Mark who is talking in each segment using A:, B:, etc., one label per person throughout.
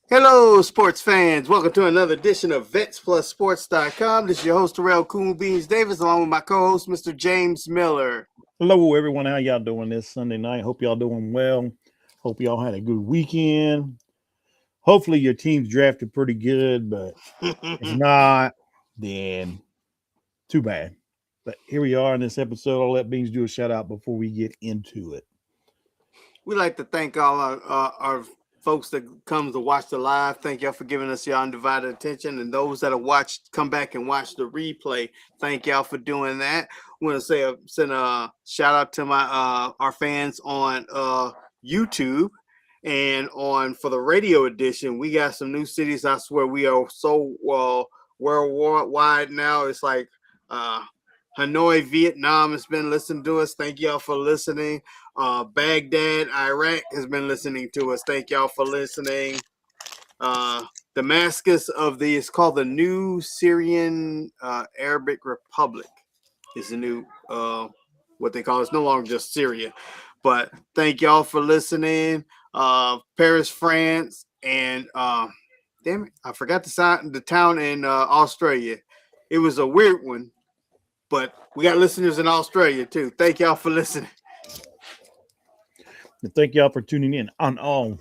A: Hello, sports fans. Welcome to another edition of VetsPlusSports.com. This is your host, Terrell Cool Beans Davis, along with my co-host, Mr. James Miller.
B: Hello, everyone. How y'all doing this Sunday night? Hope y'all doing well. Hope y'all had a good weekend. Hopefully, your team's drafted pretty good, but if not, then too bad. But here we are in this episode. I'll let Beans do a shout out before we get into it.
A: We'd like to thank all our folks that comes to watch the live. Thank y'all for giving us your undivided attention. And those that have watched, come back and watch the replay. Thank y'all for doing that. I want to send a shout out to my our fans on YouTube. And on for the radio edition, we got some new cities. I swear we are so worldwide now. It's like Hanoi, Vietnam has been listening to us. Thank y'all for listening. Baghdad, Iraq has been listening to us. Thank y'all for listening. Damascus it's called the New Syrian Arabic Republic. Is the new what they call it. It's no longer just Syria. But thank y'all for listening. Paris, France, and damn it, I forgot the town in Australia. It was a weird one, but we got listeners in Australia too. Thank y'all for listening.
B: And thank y'all for tuning in on all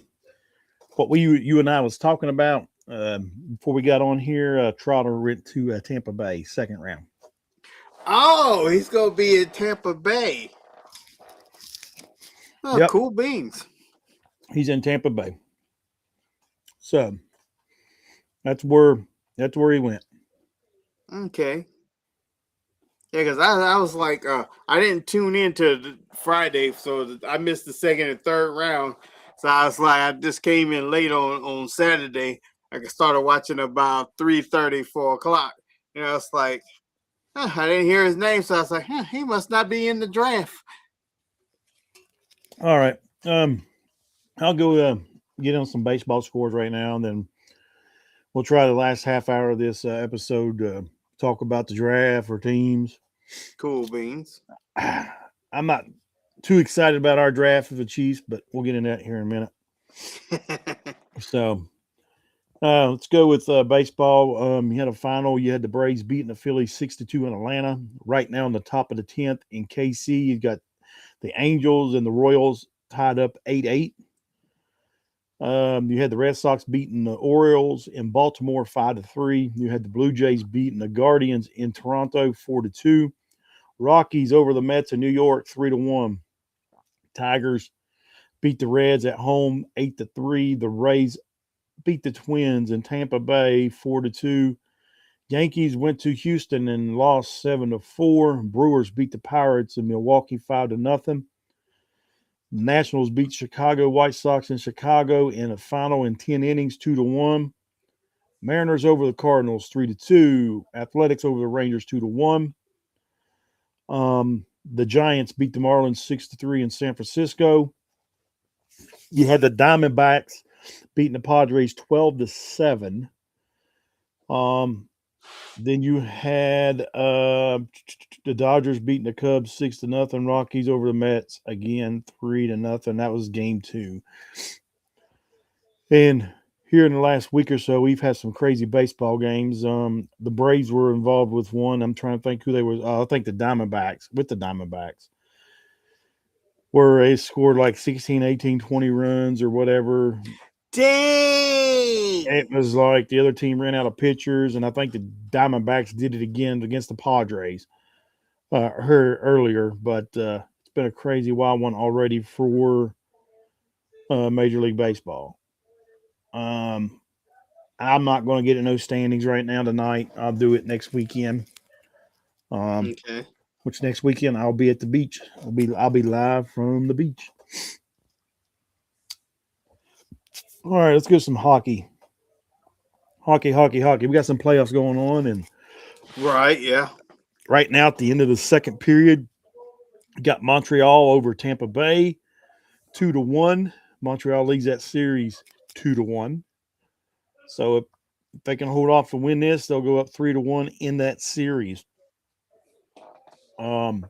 B: what you and I was talking about before we got on here. Trotter went to Tampa Bay, second round.
A: Oh, he's gonna be in Tampa Bay. Oh, yep. Cool beans.
B: He's in Tampa Bay. So that's where he went.
A: Okay. Yeah, because I was like, I didn't tune into Friday, so I missed the second and third round. So I was like, I just came in late on Saturday. I started watching about 3:30, 4 o'clock. You know, it's like, I didn't hear his name, so I was like, he must not be in the draft.
B: All right. I'll go get on some baseball scores right now, and then we'll try the last half hour of this episode to talk about the draft or teams.
A: Cool beans.
B: I'm not too excited about our draft of the Chiefs, but we'll get into that here in a minute. So let's go with baseball. You had a final. You had the Braves beating the Phillies 6-2 in Atlanta. Right now in the top of the 10th in KC, you got the Angels and the Royals tied up 8-8. You had the Red Sox beating the Orioles in Baltimore 5-3. You had the Blue Jays beating the Guardians in Toronto 4-2. Rockies over the Mets in New York 3-1. Tigers beat the Reds at home 8-3. The Rays beat the Twins in Tampa Bay 4-2. Yankees went to Houston and lost 7-4. Brewers beat the Pirates in Milwaukee 5-0. Nationals beat Chicago White Sox in Chicago in a final in 10 innings, 2-1. Mariners over the Cardinals, 3-2. Athletics over the Rangers, 2-1. The Giants beat the Marlins 6-3 in San Francisco. You had the Diamondbacks beating the Padres 12-7. Then you had the Dodgers beating the Cubs 6-0. Rockies over the Mets again 3-0. That was game 2. And here in the last week or so, we've had some crazy baseball games. The Braves were involved with one. I'm trying to think who they were. I think the Diamondbacks, where they scored like 16, 18, 20 runs or whatever.
A: Dang!
B: It was like the other team ran out of pitchers, and I think the Diamondbacks did it again against the Padres earlier. But it's been a crazy wild one already for Major League Baseball. I'm not going to get in those standings right now tonight. I'll do it next weekend.
A: Okay.
B: Which next weekend I'll be at the beach. I'll be live from the beach. All right, let's go some hockey. Hockey. We got some playoffs going on, and
A: right, yeah.
B: Right now, at the end of the second period, you got Montreal over Tampa Bay, 2-1. Montreal leads that series 2-1. So if they can hold off and win this, they'll go up 3-1 in that series. Getting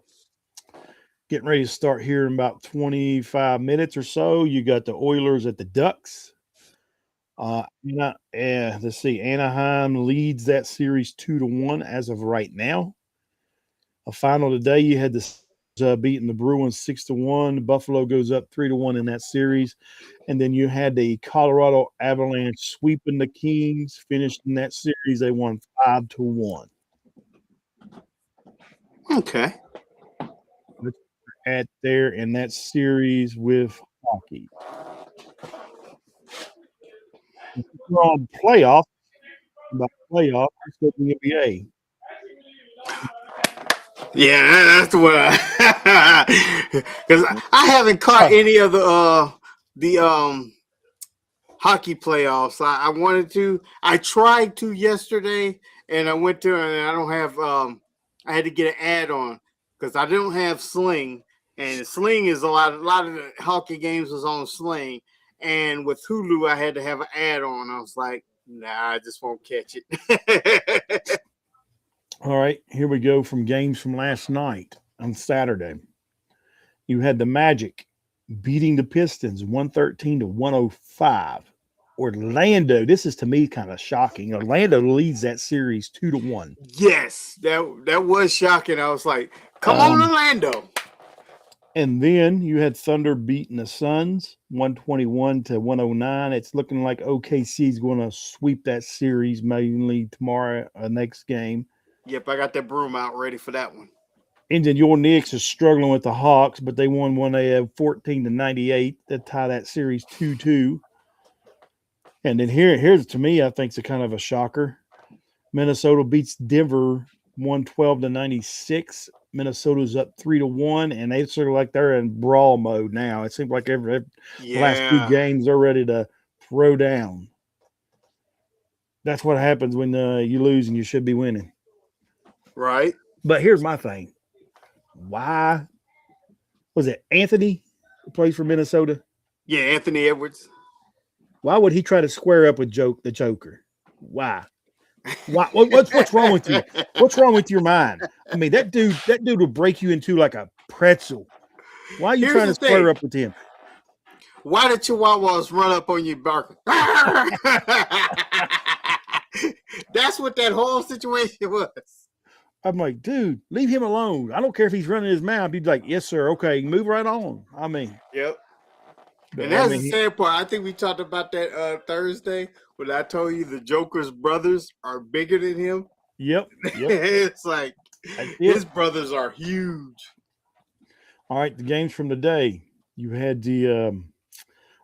B: ready to start here in about 25 minutes or so. You got the Oilers at the Ducks. Let's see. Anaheim leads that series 2-1 as of right now. A final today, you had the Sabres beating the Bruins 6-1. Buffalo goes up 3-1 in that series, and then you had the Colorado Avalanche sweeping the Kings. Finished in that series, they won 5-1.
A: Okay.
B: At there in that series with hockey. We're on playoffs. About playoffs, let's go to the NBA.
A: Yeah, that's what because I haven't caught any of the hockey playoffs. I wanted to. I tried to yesterday, and I went to, and I don't have. I had to get an add on because I don't have Sling, and Sling is a lot. A lot of the hockey games was on Sling, and with Hulu, I had to have an add on. I was like, nah, I just won't catch it.
B: All right, here we go from games from last night on Saturday. You had the Magic beating the Pistons 113-105. Orlando, this is to me kind of shocking. Orlando leads that series 2-1.
A: Yes, that was shocking. I was like, come on, Orlando.
B: And then you had Thunder beating the Suns 121-109. It's looking like OKC is going to sweep that series mainly tomorrow, next game.
A: Yep, I got that broom out ready for that one.
B: And then your Knicks is struggling with the Hawks, but they won one. They have 14-98 to tie that series 2-2. And then here's to me, I think it's a kind of a shocker. Minnesota beats Denver 112-96. Minnesota's up 3-1, and they sort of like they're in brawl mode now. It seems like the last two games they're ready to throw down. That's what happens when you lose and you should be winning.
A: Right.
B: But here's my thing. Why was it Anthony who plays for Minnesota?
A: Yeah, Anthony Edwards.
B: Why would he try to square up with the Joker? Why? Why? What's wrong with you? What's wrong with your mind? I mean, that dude will break you into like a pretzel. Why are you trying to square up with him?
A: Why the Chihuahuas run up on you barking? That's what that whole situation was.
B: I'm like, dude, leave him alone. I don't care if he's running his mouth. He'd be like, yes, sir. Okay, move right on. I mean,
A: yep. And that's the sad part. I think we talked about that Thursday when I told you the Joker's brothers are bigger than him.
B: Yep.
A: It's like his brothers are huge.
B: All right, the games from the day. You had the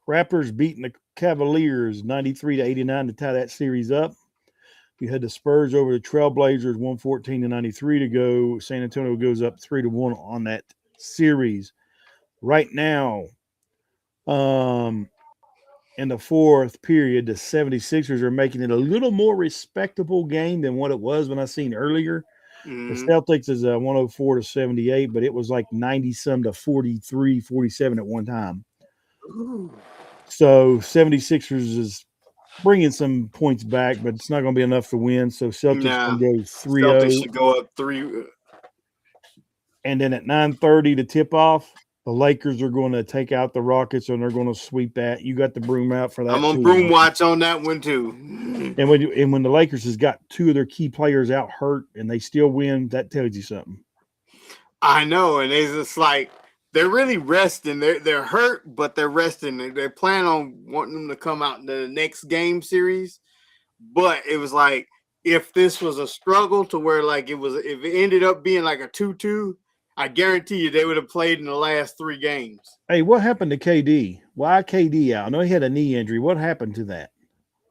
B: Raptors beating the Cavaliers 93-89 to tie that series up. You had the Spurs over the Trailblazers 114-93 to go. San Antonio goes up 3-1 on that series. Right now, in the fourth period, the 76ers are making it a little more respectable game than what it was when I seen earlier. Mm-hmm. The Celtics is 104-78, but it was like 90-some to 43, 47 at one time.
A: Ooh.
B: So 76ers is bringing some points back, but it's not going to be enough to win. So Celtics can go 3-0.
A: Celtics should go up 3.
B: And then at 9:30 to tip off, the Lakers are going to take out the Rockets, and they're going to sweep that. You got the broom out for that.
A: I'm on broom watch on that one too.
B: And when the Lakers has got two of their key players out hurt and they still win, that tells you something.
A: I know, and it's just like they're really resting. They're hurt, but they're resting. They plan on wanting them to come out in the next game series. But it was like if this was a struggle to where like if it ended up being like a 2-2, I guarantee you they would have played in the last 3 games.
B: Hey, what happened to KD? Why KD out? I know he had a knee injury. What happened to that?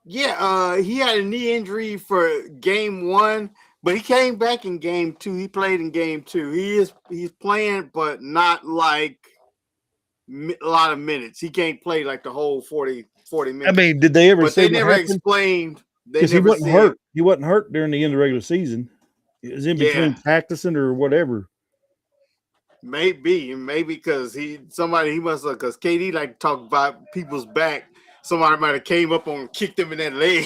A: Yeah, he had a knee injury for game 1, but he came back in game 2. He played in game 2. He's playing, but not like a lot of minutes. He can't play like the whole 40 minutes.
B: I mean, did they ever say
A: they never explained.
B: Because he wasn't hurt. He wasn't hurt during the end of the regular season. It was in between practicing or whatever.
A: Maybe because he must have, because KD like to talk about people's back. Somebody might have came up on and kicked him in that leg.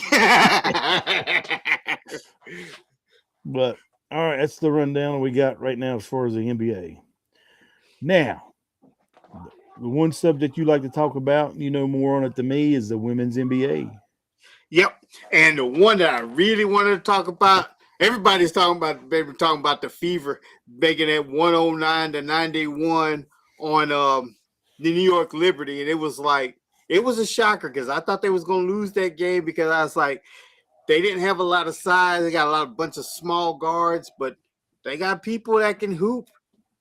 B: But all right, that's the rundown we got right now as far as the NBA. Now, the one subject you like to talk about, you know more on it than me, is the women's NBA.
A: Yep. And the one that I really wanted to talk about, everybody's talking about, they were talking about the Fever making it 109-91 on the New York Liberty. And it was like, it was a shocker because I thought they was going to lose that game because I was like, they didn't have a lot of size. They got a bunch of small guards, but they got people that can hoop.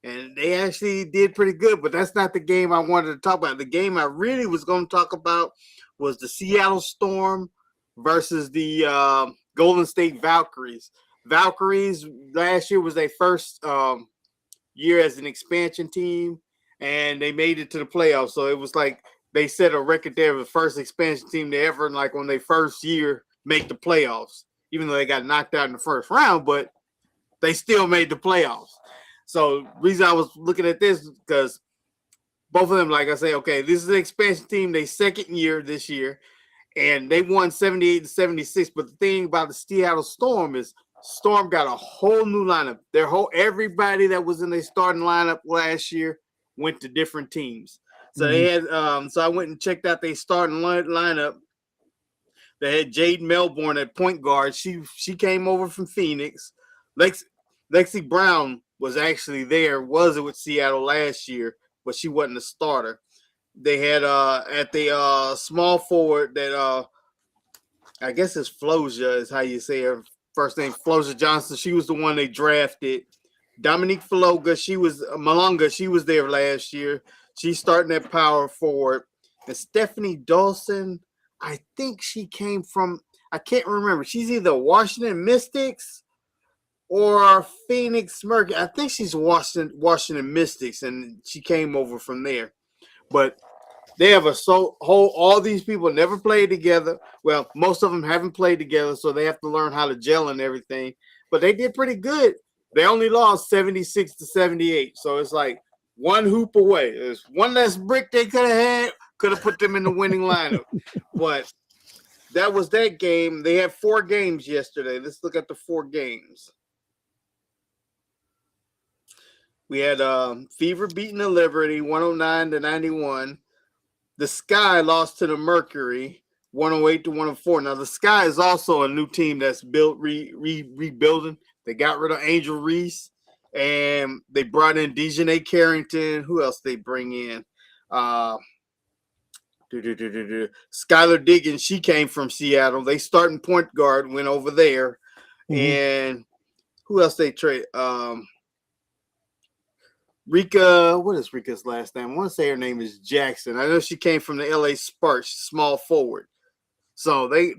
A: And they actually did pretty good, but that's not the game I wanted to talk about. The game I really was going to talk about was the Seattle Storm versus the Golden State Valkyries. Valkyries last year was their first year as an expansion team, and they made it to the playoffs. So it was like they set a record there of the first expansion team to ever, like on their first year, make the playoffs. Even though they got knocked out in the first round, but they still made the playoffs. So reason I was looking at this because both of them, like I say, okay, this is an expansion team, they second year this year, and they won 78-76. But the thing about the Seattle Storm is Storm got a whole new lineup. Everybody that was in their starting lineup last year went to different teams. So they had so I went and checked out their starting lineup. They had Jade Melbourne at point guard. She came over from Phoenix. Lexi Brown was actually there, was it with Seattle last year, but she wasn't a starter. They had at the small forward that I guess it's Flosia is how you say her first name, Flosia Johnson. She was the one they drafted. Dominique Malonga, she was there last year. She's starting at power forward. And Stephanie Dawson, I think she came from, I can't remember. She's either Washington Mystics or Phoenix Mercury. I think she's Washington Mystics, and she came over from there. But they have all these people never played together. Well, most of them haven't played together, so they have to learn how to gel and everything. But they did pretty good. They only lost 76-78. So it's like one hoop away. There's one less brick they could have put them in the winning lineup. But that was that game. They had 4 games yesterday. Let's look at the 4 games. We had Fever beating the Liberty 109-91. The Sky lost to the Mercury 108-104. Now the Sky is also a new team that's built rebuilding. They got rid of Angel Reese and they brought in Dejanay Carrington. Who else they bring in? Skylar Diggins. She came from Seattle. They starting point guard went over there. And who else they trade? Rika, what is Rika's last name? I want to say her name is Jackson. I know she came from the LA Sparks, small forward. So they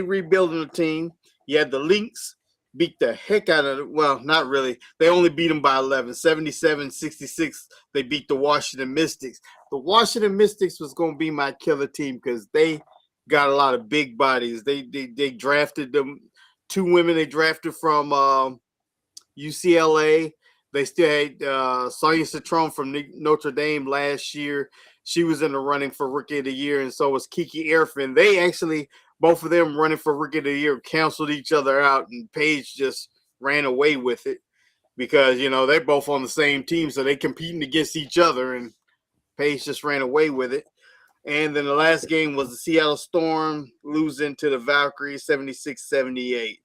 A: rebuilding the team. You had the Lynx beat the heck out of not really. They only beat them by 11, 77-66. They beat the Washington Mystics. The Washington Mystics was going to be my killer team because they got a lot of big bodies. They drafted them 2 women they drafted from UCLA. They still had Sonia Citron from Notre Dame last year. She was in the running for Rookie of the Year, and so was Kiki Airfin. They actually, both of them running for Rookie of the Year, canceled each other out, and Paige just ran away with it because, they're both on the same team, so they competing against each other, and Paige just ran away with it. And then the last game was the Seattle Storm losing to the Valkyries 76-78.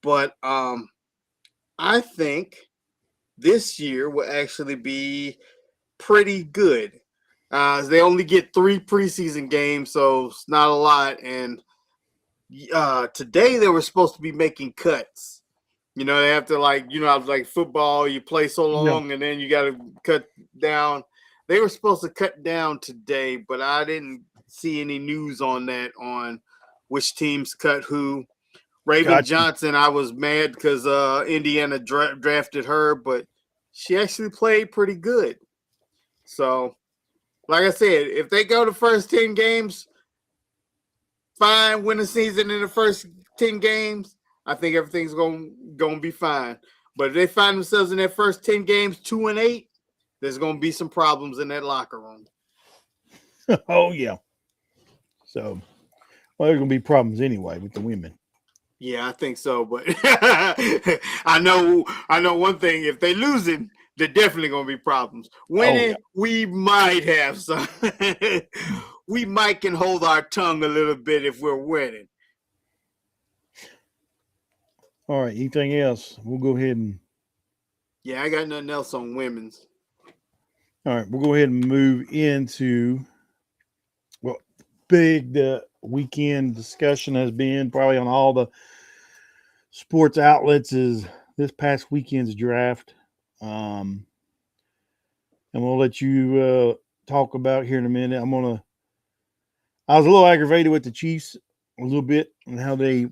A: But I think this year will actually be pretty good. They only get 3 preseason games, so it's not a lot. And today they were supposed to be making cuts. They have to like football, you play so long and then you got to cut down. They were supposed to cut down today, but I didn't see any news on that, on which teams cut who. Raven Johnson, I was mad because Indiana drafted her, but she actually played pretty good. So, like I said, if they go the first 10 games, fine, win the season in the first 10 games, I think everything's going to be fine. But if they find themselves in their first 10 games, 2-8, there's going to be some problems in that locker room.
B: Oh, yeah. So, there's going to be problems anyway with the women.
A: Yeah, I think so, but I know one thing. If they losing, they're definitely going to be problems. Winning, we might have some. we might can hold our tongue a little bit if we're winning.
B: All right. Anything else? We'll go ahead and.
A: Yeah, I got nothing else on women's.
B: All right. We'll go ahead and move into. Well, big the weekend discussion has been probably on all the sports outlets is this past weekend's draft. And we'll let you talk about here in a minute. I was a little aggravated with the Chiefs a little bit and how they,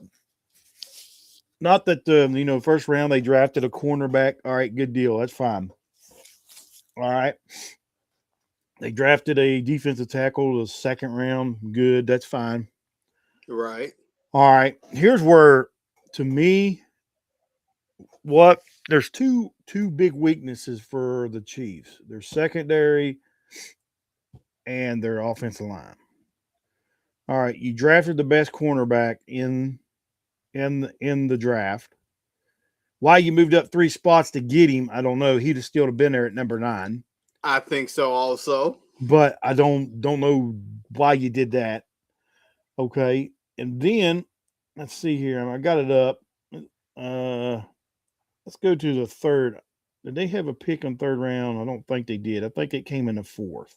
B: not that the first round they drafted a cornerback. All right, good deal. That's fine. All right. They drafted a defensive tackle the second round. Good. That's fine.
A: Right.
B: All right. Here's where, to me, there's two big weaknesses for the Chiefs. Their secondary and their offensive line. All right, you drafted the best cornerback in the draft. Why you moved up 3 spots to get him, I don't know. He'd have still been there at number 9.
A: I think so also.
B: But I don't know why you did that. Okay. And then let's see here. I got it up. Let's go to the third. Did they have a pick on third round? I don't think they did. I think it came in the 4th.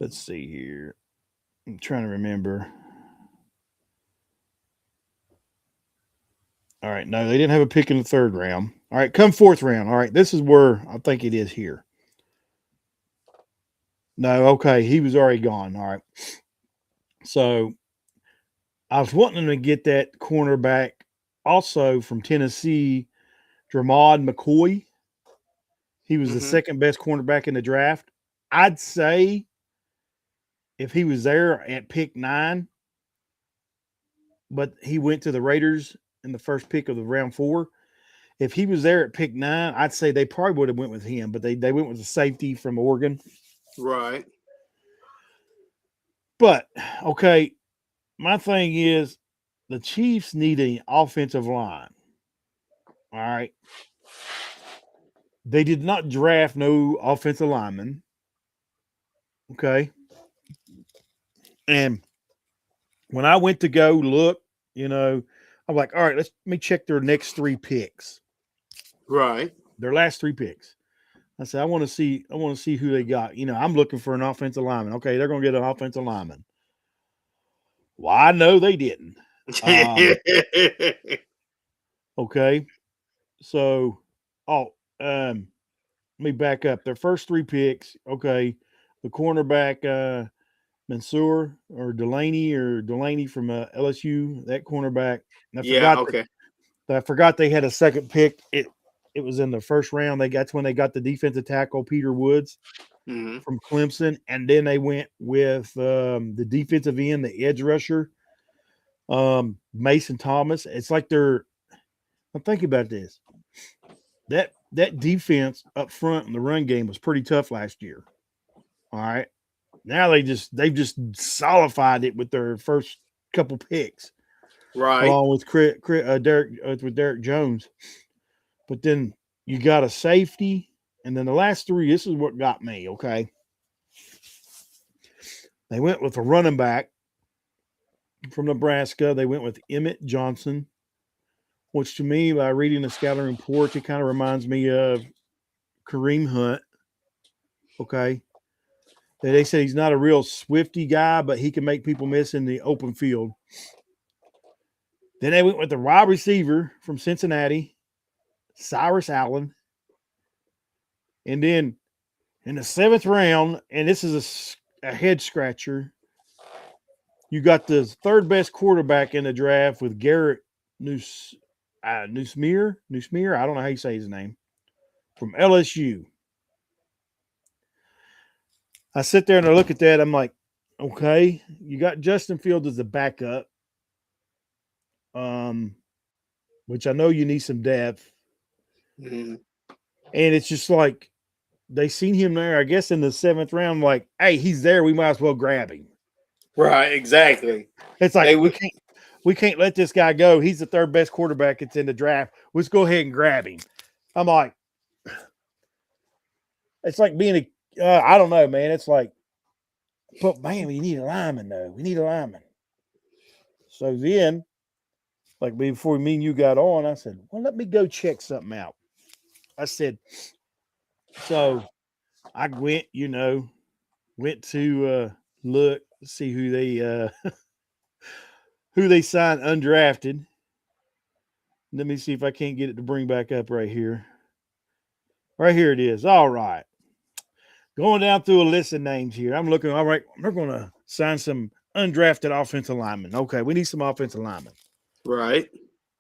B: Let's see here. I'm trying to remember. All right. No, they didn't have a pick in the 3rd round. All right. Come 4th round. All right. This is where I think it is here. No. Okay. He was already gone. All right. So I was wanting to get that cornerback also from Tennessee, Dramod McCoy. He was the second best cornerback in the draft. I'd say if he was there at pick 9, but he went to the Raiders in the first pick of the round 4. If he was there at pick 9, I'd say they probably would have went with him, but they went with the safety from Oregon.
A: Right.
B: But, okay, my thing is the Chiefs need an offensive line. All right. They did not draft no offensive lineman. Okay. And when I went to go look, I'm like, all right, let me check their next 3 picks.
A: Right.
B: Their last 3 picks. I said, I want to see who they got. I'm looking for an offensive lineman. Okay, they're going to get an offensive lineman. Well, I know they didn't. Okay. So, let me back up. Their first 3 picks, okay, the cornerback Mansour or Delaney from LSU, that cornerback. I forgot they had a second pick. It was in the first round. That's when they got the defensive tackle Peter Woods from Clemson, and then they went with the defensive end, the edge rusher, Mason Thomas. It's like I'm thinking about this. That defense up front in the run game was pretty tough last year. All right. Now they've just solidified it with their first couple picks.
A: Right.
B: Along with Derek Jones. But then you got a safety, and then the last 3, this is what got me, okay? They went with a running back from Nebraska. They went with Emmett Johnson, which to me, by reading the scouting report, it kind of reminds me of Kareem Hunt, okay? They said he's not a real swifty guy, but he can make people miss in the open field. Then they went with the wide receiver from Cincinnati, Cyrus Allen. And then in the 7th round, and this is a head scratcher, you got the 3rd best quarterback in the draft with Garrett Nusmir. I don't know how you say his name, from LSU. I sit there and I look at that. I'm like, okay, you got Justin Fields as a backup, which I know you need some depth.
A: Mm-hmm.
B: And it's just like they seen him there, I guess, in the 7th round. Like, hey, he's there. We might as well grab him.
A: Right, exactly.
B: It's like we can't let this guy go. He's the 3rd best quarterback that's in the draft. Let's go ahead and grab him. I'm like, it's like being I don't know, man. It's like But man, we need a lineman though. We need a lineman. So then, like before me and you got on, I said, well, let me go check something out. I said, so I went, went to look, see who they signed undrafted. Let me see if I can't get it to bring back up right here. Right here it is. All right. Going down through a list of names here. I'm looking, all right, we're going to sign some undrafted offensive linemen. Okay, we need some offensive linemen.
A: Right.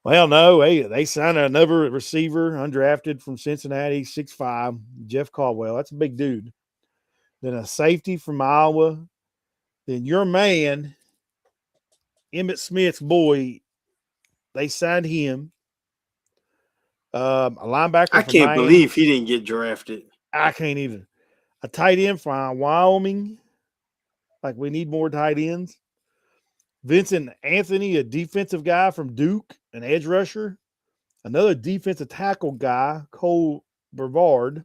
B: Well, no, hey, they signed another receiver undrafted from Cincinnati, 6'5", Jeff Caldwell. That's a big dude. Then a safety from Iowa. Then your man, Emmett Smith's boy, they signed him. A linebacker
A: I
B: from
A: can't
B: Miami.
A: believe he didn't get drafted.
B: I can't either. A tight end from Wyoming. Like, we need more tight ends. Vincent Anthony, a defensive guy from Duke, an edge rusher. Another defensive tackle guy, Cole Brevard.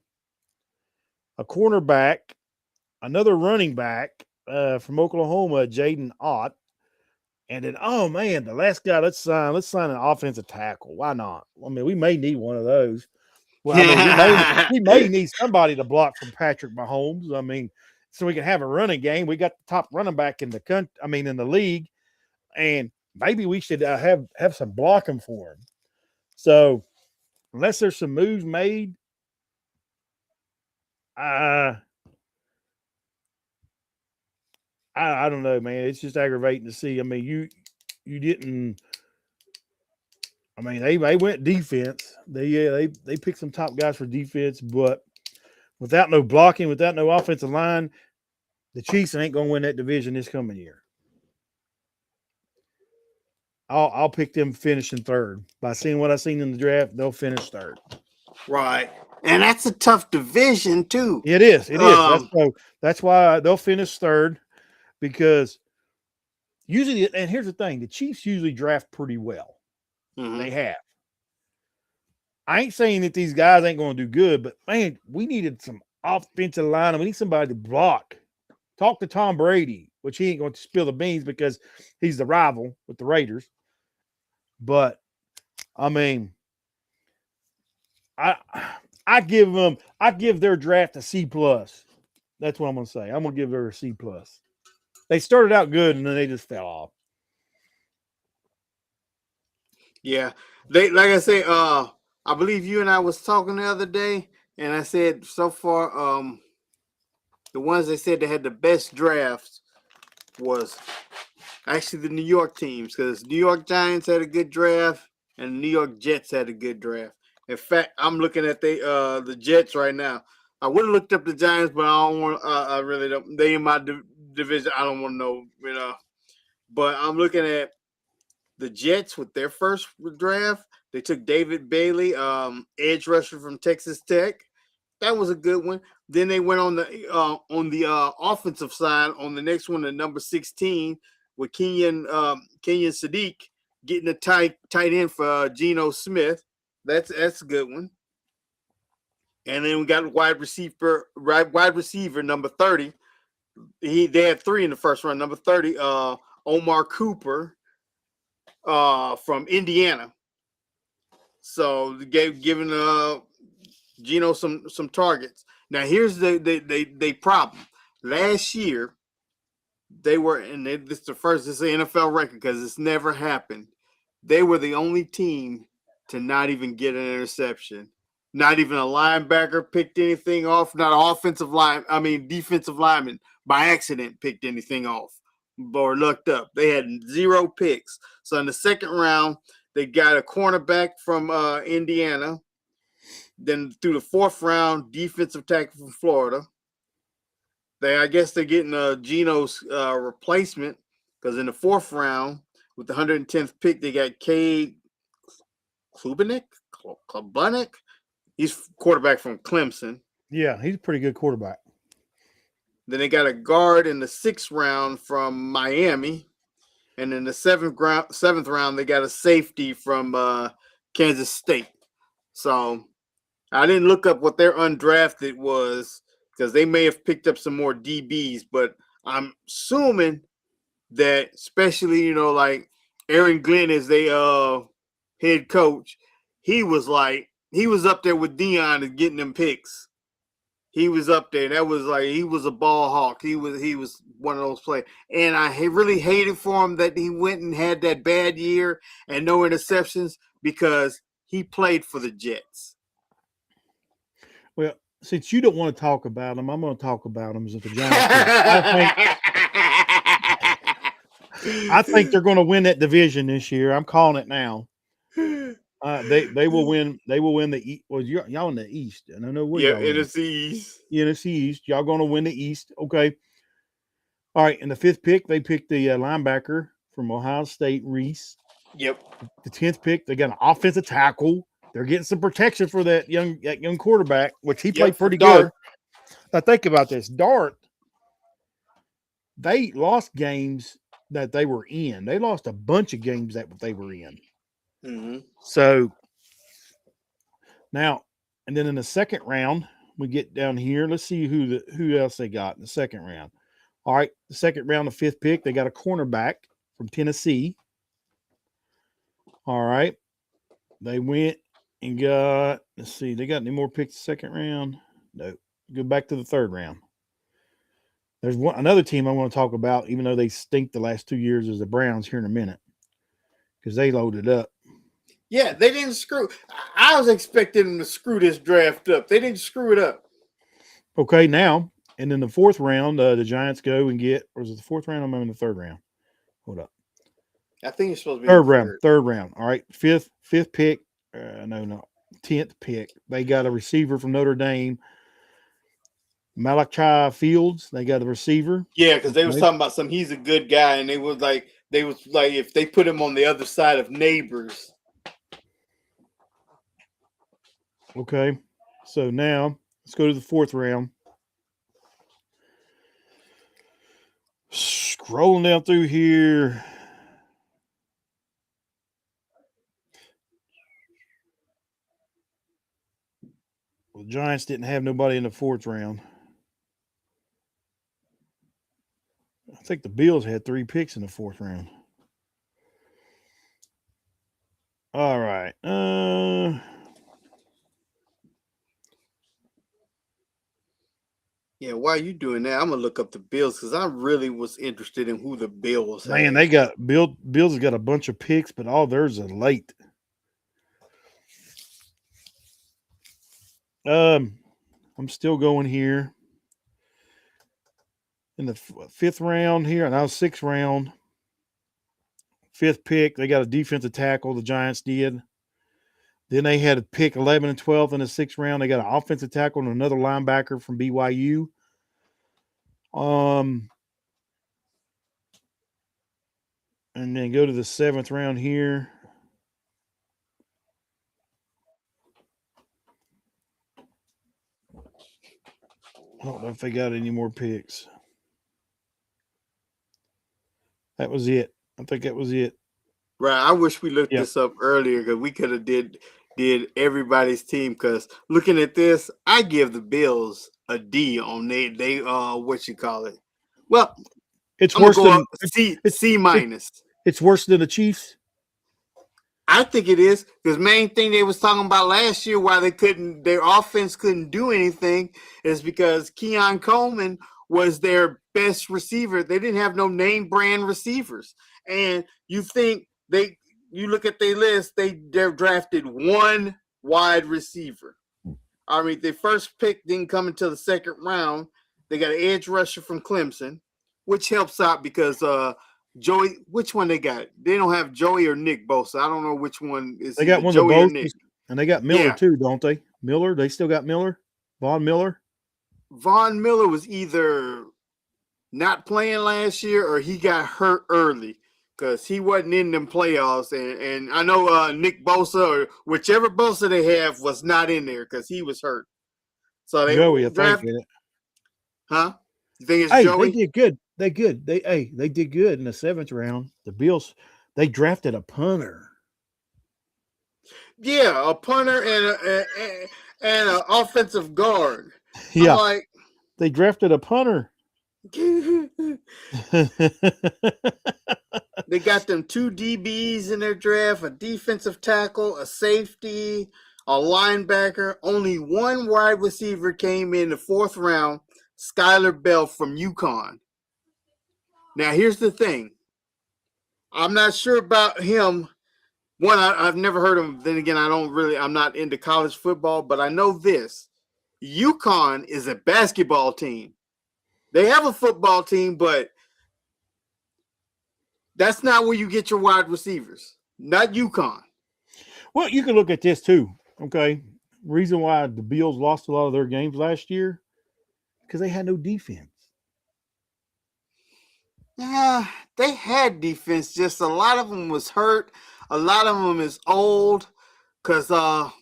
B: A cornerback. Another running back from Oklahoma, Jaden Ott. And then, oh man, the last guy, let's sign an offensive tackle. Why not? I mean, we may need one of those. Well, I mean, we may need somebody to block from Patrick Mahomes. I mean, so we can have a running game. We got the top running back in the country. I mean, in the league, and maybe we should have some blocking for him. So, unless there's some moves made, I don't know, man. It's just aggravating to see. I mean, you didn't. I mean, they went defense. They picked some top guys for defense, but without no blocking, without no offensive line, the Chiefs ain't going to win that division this coming year. I'll pick them finishing third. By seeing what I've seen in the draft, they'll finish third.
A: Right. And that's a tough division too.
B: It is. It is. That's why they'll finish third, because usually, and here's the thing, the Chiefs usually draft pretty well.
A: Mm-hmm.
B: They have. I ain't saying that these guys ain't going to do good, but man, we needed some offensive line. We need somebody to block. Talk to Tom Brady, which he ain't going to spill the beans because he's the rival with the Raiders. But I mean, I give their draft a C+. That's what I'm going to say. I'm going to give her a C+. They started out good and then they just fell off.
A: Yeah. They, like I say, I believe you and I was talking the other day, and I said so far, the ones they said they had the best drafts was actually the New York teams, because New York Giants had a good draft and the New York Jets had a good draft. In fact, I'm looking at the Jets right now. I would have looked up the Giants, but I don't want. I really don't. They in my division. I don't want to know. But I'm looking at the Jets with their first draft. They took David Bailey, edge rusher from Texas Tech. That was a good one. Then they went on the offensive side on the next one, the number 16, with Kenyon Sadiq getting a tight end for Geno Smith. That's a good one. And then we got wide receiver number 30. They had 3 in the first round. Number 30, Omar Cooper from Indiana. So giving Geno some targets. Now here's the problem. Last year they were, and this is the first. This is an NFL record because it's never happened. They were the only team to not even get an interception. Not even a linebacker picked anything off. Not an defensive lineman by accident picked anything off or looked up. They had 0 picks. So in the second round, they got a cornerback from Indiana. Then through the 4th round, defensive tackle from Florida. I guess they're getting Geno's replacement, because in the 4th round, with the 110th pick, they got Cade Klubanek. He's quarterback from Clemson.
B: Yeah, he's a pretty good quarterback.
A: Then they got a guard in the 6th round from Miami. And in the 7th round, they got a safety from Kansas State. So I didn't look up what their undrafted was, because they may have picked up some more DBs, but I'm assuming that, especially like Aaron Glenn as they head coach, he was up there with Dion and getting them picks. He was up there. That was he was a ball hawk. He was one of those players. And I really hated for him that he went and had that bad year and no interceptions because he played for the Jets.
B: Well, since you don't want to talk about them, I'm going to talk about them as the Giants. I think they're going to win that division this year. I'm calling it now. They will win. They will win the East. Well, y'all in the East. I don't know where y'all in.
A: NFC East.
B: NFC East. Y'all going to win the East. Okay. All right. In the 5th pick, they picked the linebacker from Ohio State, Reese.
A: Yep.
B: The 10th pick, they got an offensive tackle. They're getting some protection for that young quarterback, which he played pretty good. Now think about this. Dart, they lost games that they were in. They lost a bunch of games that they were in.
A: Mm-hmm.
B: So now, and then in the second round, we get down here. Let's see who else they got in the second round. All right, the second round, the 5th pick, they got a cornerback from Tennessee. All right, they went and got. Let's see, they got any more picks the second round? No. Go back to the 3rd round. There's another team I want to talk about, even though they stink the last 2 years, is the Browns here in a minute because they loaded up.
A: Yeah, they didn't screw. I was expecting them to screw this draft up. They didn't screw it up.
B: Okay, now, and then the 4th round, the Giants go and get, or is it the 4th round? I'm in the 3rd round. Hold up.
A: I think it's supposed to be
B: third round. All right, fifth pick. No, 10th pick. They got a receiver from Notre Dame, Malachi Fields. They got a receiver.
A: Yeah, because they was talking about he's a good guy, and they was like if they put him on the other side of Neighbors.
B: Okay, so now let's go to the 4th round. Scrolling down through here. Well, the Giants didn't have nobody in the 4th round. I think the Bills had 3 picks in the 4th round. All right.
A: Yeah, while you doing that, I'm gonna look up the Bills because I really was interested in who the Bills.
B: Man, they got Bills has got a bunch of picks, but all theirs are late. I'm still going here in the 5th round here, and now 6th round, 5th pick. They got a defensive tackle. The Giants did. Then they had a pick 11 and 12 in the 6th round. They got an offensive tackle and another linebacker from BYU. And then go to the 7th round here. I don't know if they got any more picks. That was it. I think that was it.
A: Right. I wish we looked this up earlier because we could have did everybody's team. Because looking at this, I give the Bills a D on they what you call it. Well,
B: it's worse than
A: C minus.
B: It's worse than the Chiefs.
A: I think it is because main thing they was talking about last year why their offense couldn't do anything is because Keon Coleman was their best receiver. They didn't have no name brand receivers. And you think you look at their list, they're drafted 1 wide receiver. I mean, their first pick didn't come until the 2nd round. They got an edge rusher from Clemson, which helps out because Joey, which one they got? They don't have Joey or Nick Bosa. I don't know which one is.
B: They got one
A: Joey
B: of both, and they got Miller too, don't they? Miller, they still got Miller, Von Miller.
A: Von Miller was either not playing last year or he got hurt early because he wasn't in them playoffs. And I know Nick Bosa or whichever Bosa they have was not in there because he was hurt. So they
B: Joey, I think.
A: Huh? You think it's Joey?
B: They did good. They did good in the 7th round. The Bills, they drafted a punter.
A: Yeah, a punter and an offensive guard.
B: Yeah, they drafted a punter.
A: They got them two DBs in their draft, a defensive tackle, a safety, a linebacker. Only one wide receiver came in the fourth round, Skylar Bell from UConn. Now, here's the thing. I'm not sure about him. One, I've never heard of him. Then again, I'm not into college football, but I know this. UConn is a basketball team. They have a football team, but that's not where you get your wide receivers. Not UConn.
B: Well, you can look at this too. Okay. Reason why the Bills lost a lot of their games last year, because they had no defense.
A: Yeah, they had defense. Just a lot of them was hurt. A lot of them is old. Cause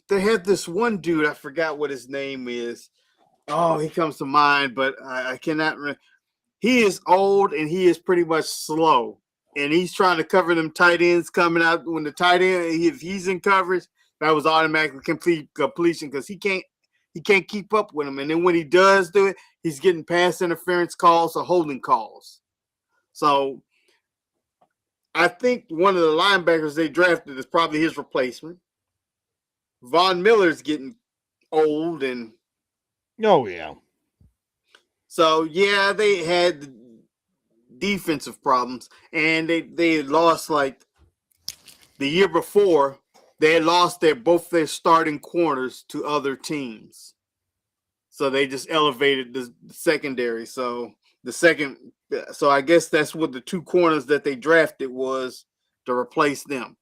A: they had this one dude. I forgot what his name is. Oh, he comes to mind, but I cannot. He is old and he is pretty much slow. And he's trying to cover them tight ends coming out when the tight end, if he's in coverage, that was automatically completion because he can't keep up with him. And then when he does do it, he's getting pass interference calls or holding calls. So I think one of the linebackers they drafted is probably his replacement. Von Miller's getting old, and
B: Oh yeah.
A: so yeah, they had defensive problems, and they lost like the year before. They had lost both their starting corners to other teams, so they just elevated the secondary. So I guess that's what the two corners that they drafted was to replace them.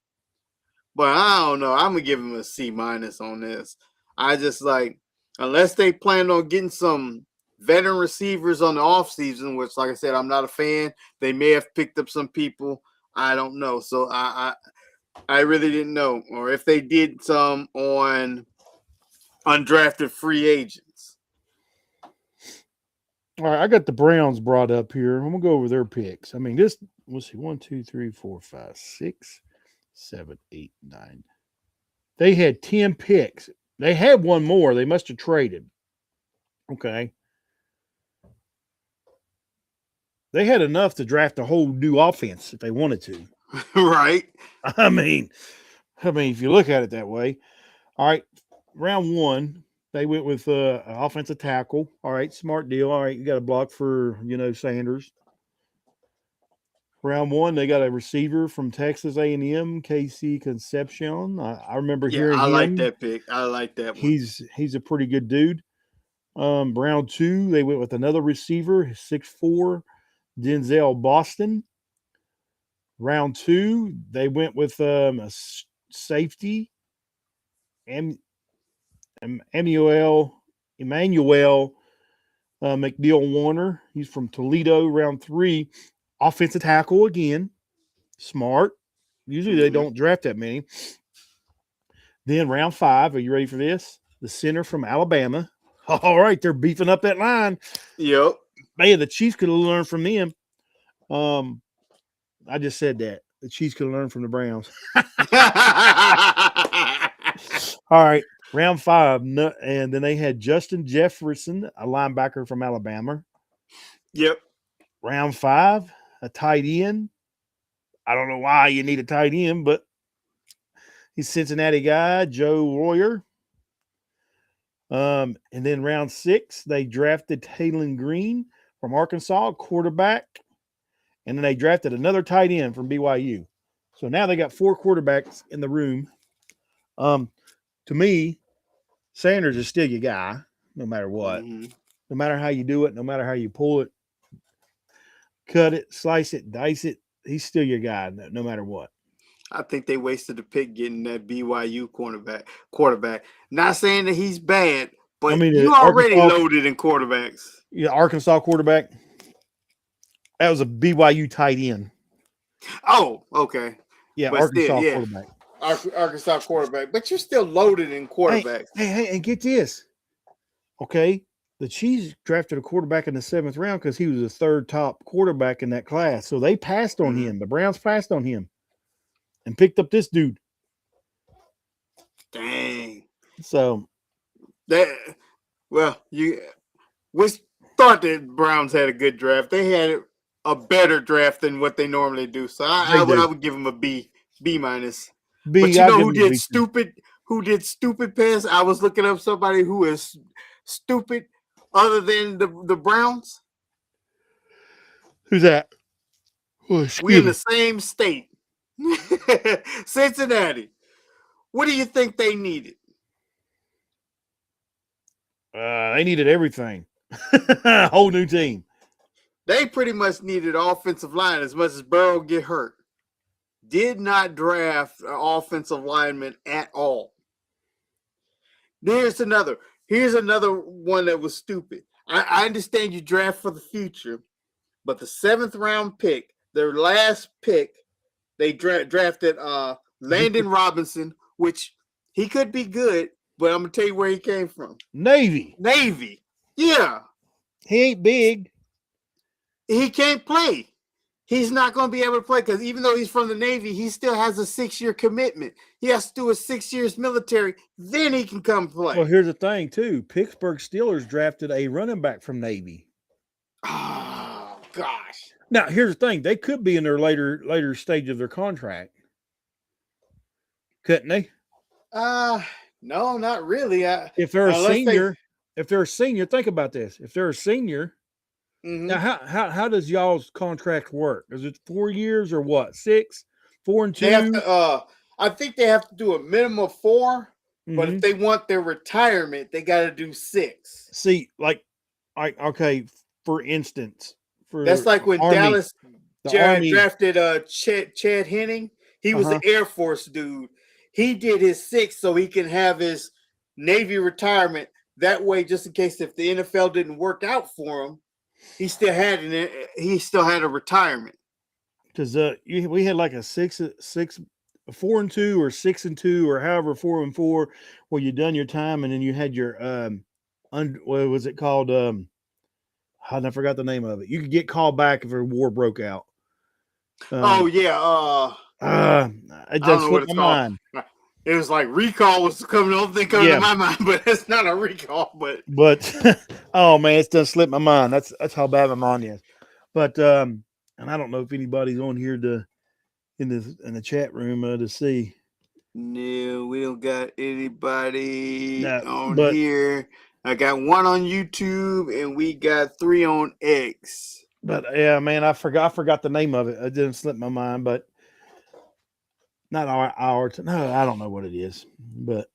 A: But I don't know. I'm gonna give him a C- on this. I just like unless they plan on getting some veteran receivers on the offseason, which like I said, I'm not a fan. They may have picked up some people. I don't know. So I really didn't know. Or if they did some on undrafted free agents.
B: All right, I got the Browns brought up here. I'm gonna go over their picks. I mean, let's see, 1, 2, 3, 4, 5, 6, 7, 8, 9. They had 10 picks. They had one more. They must have traded. Okay. They had enough to draft a whole new offense if they wanted to.
A: Right.
B: I mean, if you look at it that way. All right, round one, they went with an offensive tackle. All right, smart deal. All right, you got a block for Sanders. Round one, they got a receiver from Texas A&M, KC Concepcion. I remember
A: Yeah,
B: hearing
A: I like
B: him.
A: that pick. I like that one.
B: He's a pretty good dude. Round two, they went with another receiver, 6'4", Denzel Boston. Round two, they went with a safety, Emmanuel McNeil Warner. He's from Toledo. Round three, offensive tackle again. Smart. Usually they don't draft that many. Then round five, are you ready for this? The center from Alabama. All right, they're beefing up that line.
A: Yep.
B: Man, the Chiefs could have learned from them. I just said that. The Chiefs could have learned from the Browns. All right, round five. And then they had Justin Jefferson, a linebacker from Alabama.
A: Yep.
B: Round five, a tight end. I don't know why you need a tight end, but he's a Cincinnati guy, Joe Royer. And then round six, they drafted Taylon Green from Arkansas, quarterback. And then they drafted another tight end from BYU. So now they got 4 quarterbacks in the room. To me, Sanders is still your guy, no matter what.
A: Mm-hmm.
B: No matter how you do it, no matter how you pull it, cut it, slice it, dice it, he's still your guy, no matter what.
A: I think they wasted the pick getting that BYU quarterback. Not saying that he's bad, but you already loaded in quarterbacks.
B: Yeah, Arkansas quarterback. That was a BYU tight end.
A: Oh, okay.
B: Yeah, but Arkansas still, quarterback.
A: Arkansas quarterback, but you're still loaded in quarterbacks.
B: Hey, and get this. Okay, the Chiefs drafted a quarterback in the 7th round because he was the 3rd top quarterback in that class. So they passed on him. The Browns passed on him and picked up this dude.
A: Dang.
B: So
A: that you which thought that Browns had a good draft. They had a better draft than what they normally do. So
B: They
A: I
B: do.
A: would give them a B minus. But
B: B.
A: you
B: I'll
A: know
B: give
A: who
B: them a
A: did
B: B too.
A: stupid? Who did stupid pass? I was looking up somebody who is stupid other than the Browns.
B: Who's that? Oh,
A: We in
B: excuse
A: the
B: me.
A: same state. Cincinnati. What do you think they needed?
B: They needed everything. A whole new team.
A: They pretty much needed offensive line as much as Burrow get hurt. Did not draft an offensive lineman at all. Here's another. Here's another one that was stupid. I understand you draft for the future, but the 7th round pick, their last pick, they drafted Landon Robinson, which he could be good, but I'm gonna tell you where he came from.
B: Navy.
A: Navy. Yeah.
B: He ain't big.
A: He can't play. He's not going to be able to play because even though he's from the Navy, he still has a 6-year commitment. He has to do a 6 years military, then he can come play.
B: Well, here's the thing, too. Pittsburgh Steelers drafted a running back from Navy.
A: Oh, gosh.
B: Now, here's the thing. They could be in their later stage of their contract. Couldn't they?
A: No, not really.
B: If they're a senior, think about this. If they're a senior, now how does y'all's contract work? Is it 4 years or what? 6? 4 and 2?
A: They have to, I think they have to do a minimum of 4, but if they want their retirement, they got to do 6.
B: See, okay, for instance,
A: that's like when
B: Army,
A: Dallas drafted Chad Henning. He was an Air Force dude. He did his 6 so he can have his Navy retirement. That way, just in case if the NFL didn't work out for him, he still had a retirement.
B: Because we had like a 4 and 2 or 6 and 2 or however 4 and 4 where you done your time and then you had your what was it called? I forgot the name of it. You could get called back if a war broke out.
A: Oh yeah.
B: It just slipped my mind.
A: It was like recall was coming. The only thing coming to my mind, but it's not a recall. But
B: oh man, it's done slipped my mind. That's how bad my mind is. But and I don't know if anybody's on here in the chat room to see.
A: No, we don't got anybody on here. I got 1 on YouTube and we got 3 on X.
B: But yeah, man, I forgot the name of it. It didn't slip my mind, but not our no, I don't know what it is, but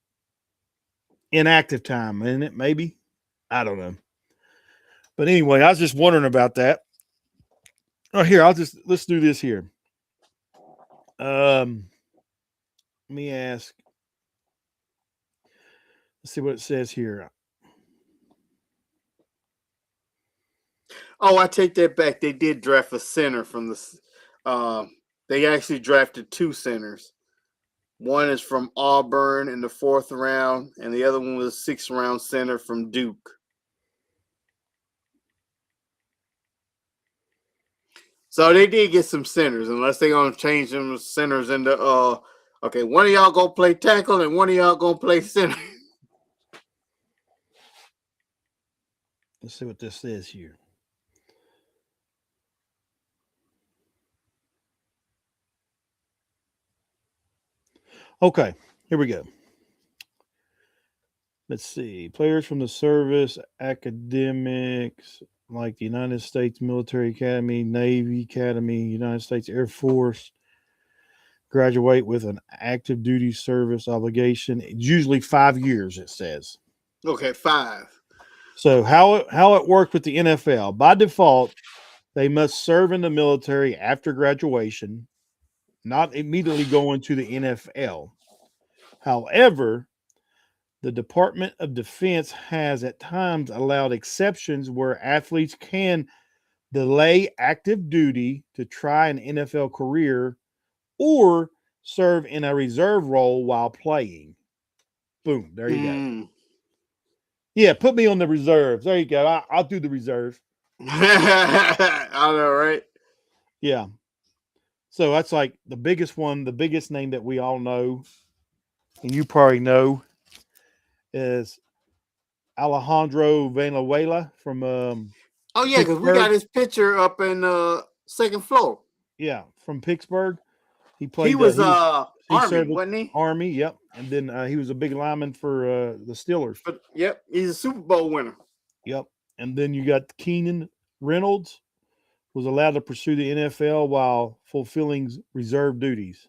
B: inactive time, isn't it? Maybe, I don't know. But anyway, I was just wondering about that. Oh, here, let's do this here. Let me ask. Let's see what it says here.
A: Oh, I take that back. They did draft a center from the. They actually drafted 2 centers. One is from Auburn in the 4th round, and the other one was a 6th round center from Duke. So they did get some centers, unless they're gonna change them centers into okay, one of y'all gonna play tackle and one of y'all gonna play center.
B: Let's see what this says here. Okay, here we go. Let's see. Players from the service, academics, like the United States Military Academy, Navy Academy, United States Air Force, graduate with an active duty service obligation. It's usually 5 years, it says.
A: Okay, 5.
B: So how it works with the NFL. By default, they must serve in the military after graduation, not immediately go into the NFL. However, the Department of Defense has at times allowed exceptions where athletes can delay active duty to try an NFL career or serve in a reserve role while playing. Boom, there you go. Yeah, put me on the reserves. There you go. I'll do the reserves.
A: I know, right?
B: Yeah. So that's like the biggest one, the biggest name that we all know, and you probably know, is Alejandro Valenzuela from
A: Oh yeah, because we got his picture up in second floor.
B: Yeah, from Pittsburgh. He
A: He
B: played.
A: was
B: He
A: Army,
B: served with
A: wasn't he?
B: Army. Yep, and then he was a big lineman for the Steelers.
A: But yep, he's a Super Bowl winner.
B: Yep, and then you got Keenan Reynolds was allowed to pursue the NFL while fulfilling reserve duties.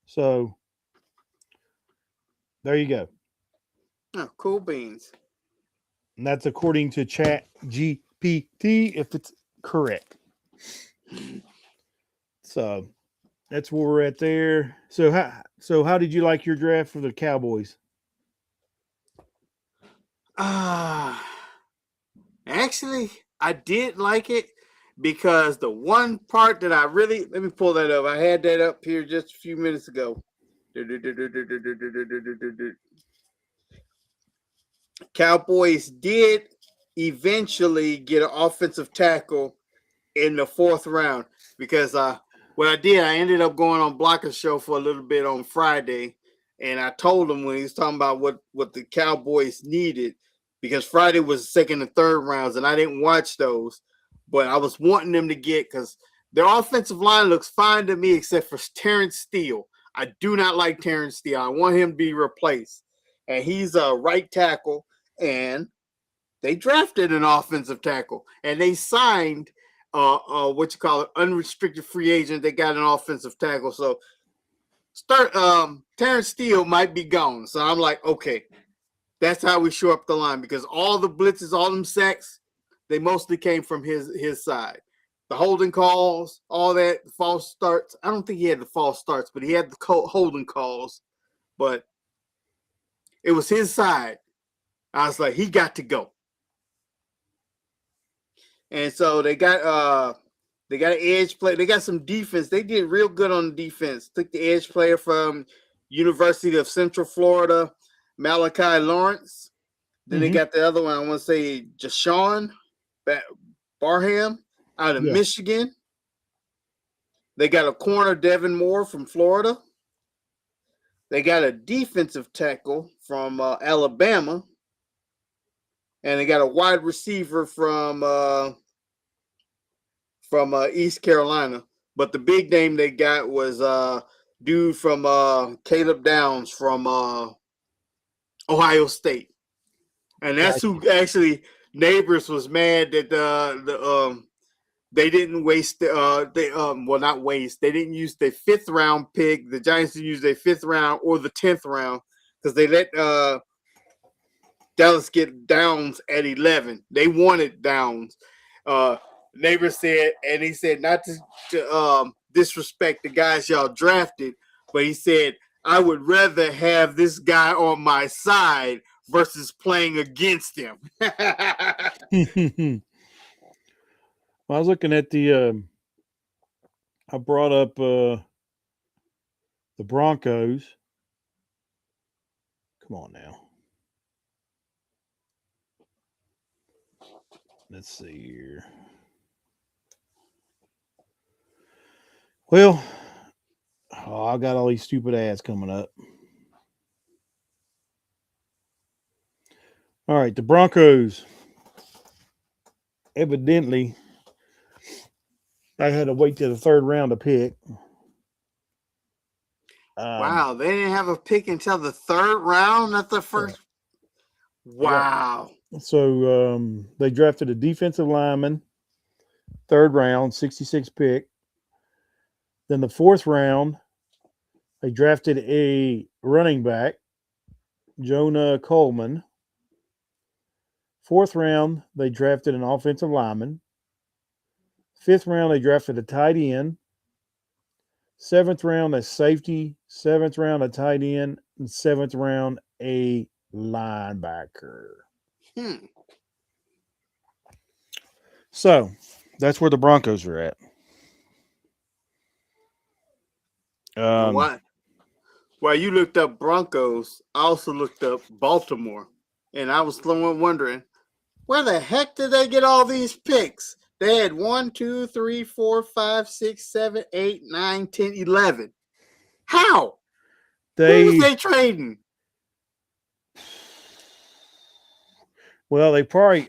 B: So there you go.
A: Oh, cool beans.
B: And that's according to Chat GPT, if it's correct. So that's where we're at there. So how did you like your draft for the Cowboys?
A: Actually, I did like it because the one part that I really let me pull that up. I had that up here just a few minutes ago. Cowboys did eventually get an offensive tackle in the fourth round because what I did, I ended up going on Blocker's show for a little bit on Friday, and I told him when he was talking about what the Cowboys needed because Friday was second and third rounds, and I didn't watch those, but I was wanting them to get because their offensive line looks fine to me except for Terrence Steele. I do not like Terrence Steele. I want him to be replaced, and he's a right tackle, and they drafted an offensive tackle, and they signed what you call it, unrestricted free agent. They got an offensive tackle. So Terrence Steele might be gone. So I'm like, okay, that's how we shore up the line because all the blitzes, all them sacks, they mostly came from his side. The holding calls, all that, the false starts. I don't think he had the false starts, but he had the holding calls. But it was his side. I was like, he got to go. And so they got an edge play. They got some defense. They did real good on the defense. Took the edge player from University of Central Florida, Malachi Lawrence. Then they got the other one. I want to say Jashawn Barham out of Michigan. They got a corner, Devin Moore from Florida. They got a defensive tackle from Alabama. And they got a wide receiver from East Carolina. But the big name they got was dude from Caleb Downs from Ohio State. And that's who actually Neighbors was mad that they didn't waste not waste. They didn't use their 5th round pick. The Giants didn't use their 5th round or the 10th round because they let Dallas get Downs at 11. They wanted Downs. Neighbor said, and he said not to disrespect the guys y'all drafted, but he said, I would rather have this guy on my side versus playing against him.
B: I was looking at I brought up the Broncos. Come on now. Let's see here. Well, I got all these stupid ads coming up. All right, the Broncos. Evidently, I had to wait till the 3rd round to pick.
A: Wow, they didn't have a pick until the 3rd round, not the first. Wow.
B: Yeah. So they drafted a defensive lineman, 3rd round, 66 pick. Then the 4th round, they drafted a running back, Jonah Coleman. 4th round, they drafted an offensive lineman. 5th round, they drafted a tight end. 7th round, a safety. 7th round, a tight end. And 7th round, a linebacker. So that's where the Broncos are at.
A: While you looked up Broncos, I also looked up Baltimore. And I was wondering, where the heck did they get all these picks? They had 1, 2, 3, 4, 5, 6, 7, 8, 9, 10, 11. How? Who was they trading?
B: Well, they probably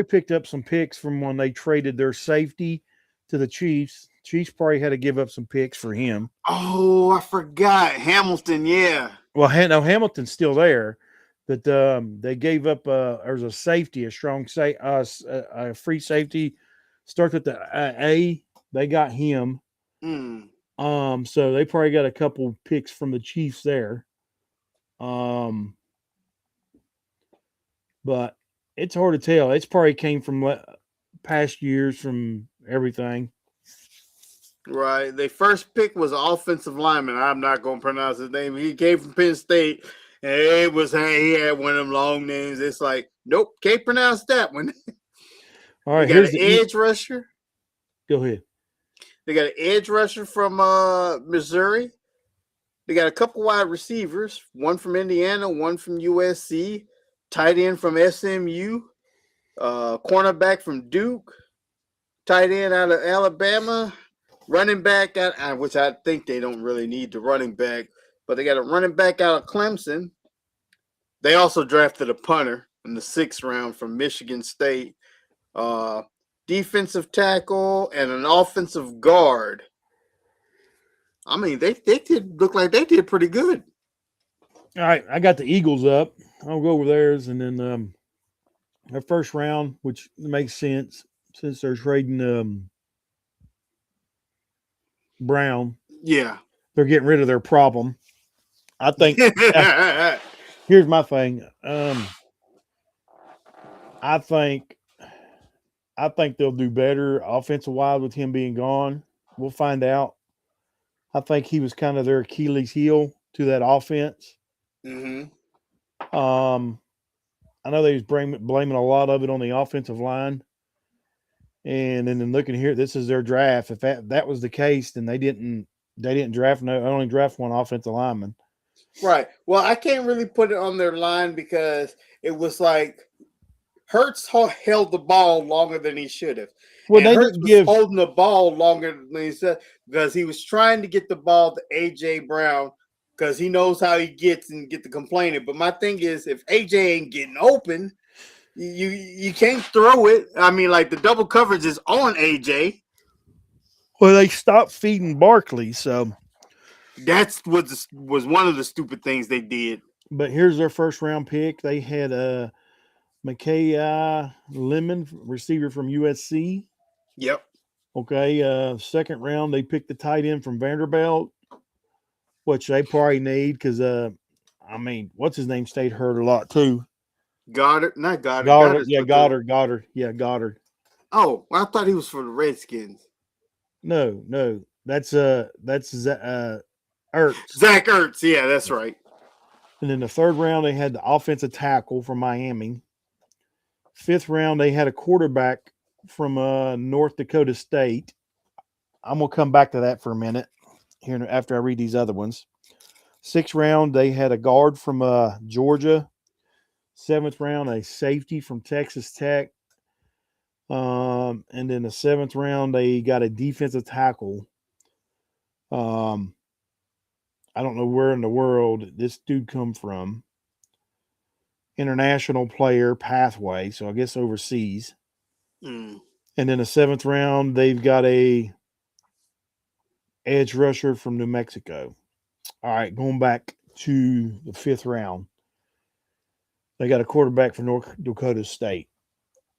B: picked up some picks from when they traded their safety to the Chiefs. Chiefs probably had to give up some picks for him.
A: Oh, I forgot Hamilton. Yeah.
B: Well, no, Hamilton's still there, but they gave up. There's a safety, a strong a free safety. Starts with the A. They got him.
A: Mm.
B: So they probably got a couple picks from the Chiefs there. But it's hard to tell. It's probably came from past years, from everything.
A: Right. Their first pick was an offensive lineman. I'm not going to pronounce his name. He came from Penn State. And he had one of them long names. It's like, nope, can't pronounce that one.
B: All right,
A: They got
B: here's
A: an
B: the
A: edge rusher.
B: Go ahead.
A: They got an edge rusher from Missouri. They got a couple wide receivers, one from Indiana, one from USC, tight end from SMU, cornerback from Duke, tight end out of Alabama, running back out, which I think they don't really need the running back, but they got a running back out of Clemson. They also drafted a punter in the 6th round from Michigan State, defensive tackle, and an offensive guard. I mean, they did look like they did pretty good.
B: All right, I got the Eagles up. I'll go over theirs, and then their first round, which makes sense since they're trading Brown.
A: Yeah.
B: They're getting rid of their problem. I think. Here's my thing. I think they'll do better offensive wise with him being gone. We'll find out. I think he was kind of their Achilles heel to that offense.
A: Mm-hmm.
B: I know they was blaming a lot of it on the offensive line. And then looking here, this is their draft. If that was the case, then they didn't draft only draft one offensive lineman.
A: Right. Well, I can't really put it on their line because it was like Hurts held the ball longer than he should have.
B: Well,
A: and
B: they
A: Hurts
B: didn't
A: was
B: give
A: holding the ball longer than he said because he was trying to get the ball to AJ Brown because he knows how he gets and get the complaining. But my thing is, if AJ ain't getting open, you can't throw it. I mean, like the double coverage is on AJ.
B: Well, they stopped feeding Barkley, so
A: That's what was one of the stupid things they did.
B: But here's their first round pick. They had McKay Lemon, receiver from USC.
A: Yep.
B: Okay. Second round, they picked the tight end from Vanderbilt, which they probably need because, what's his name stayed hurt a lot too.
A: Goddard, not Goddard.
B: Goddard. Yeah, Goddard.
A: Oh, I thought he was for the Redskins.
B: No, that's Ertz.
A: Zach Ertz. Yeah, that's right.
B: And then the third round, they had the offensive tackle from Miami. Fifth round, they had a quarterback from North Dakota State. I'm going to come back to that for a minute here after I read these other ones. Sixth round, they had a guard from Georgia. Seventh round, a safety from Texas Tech. And then the seventh round, they got a defensive tackle. I don't know where in the world this dude come from. International player pathway, so I guess overseas.
A: Mm.
B: And then the seventh round, they've got a edge rusher from New Mexico. All right, going back to the fifth round, they got a quarterback from North Dakota State.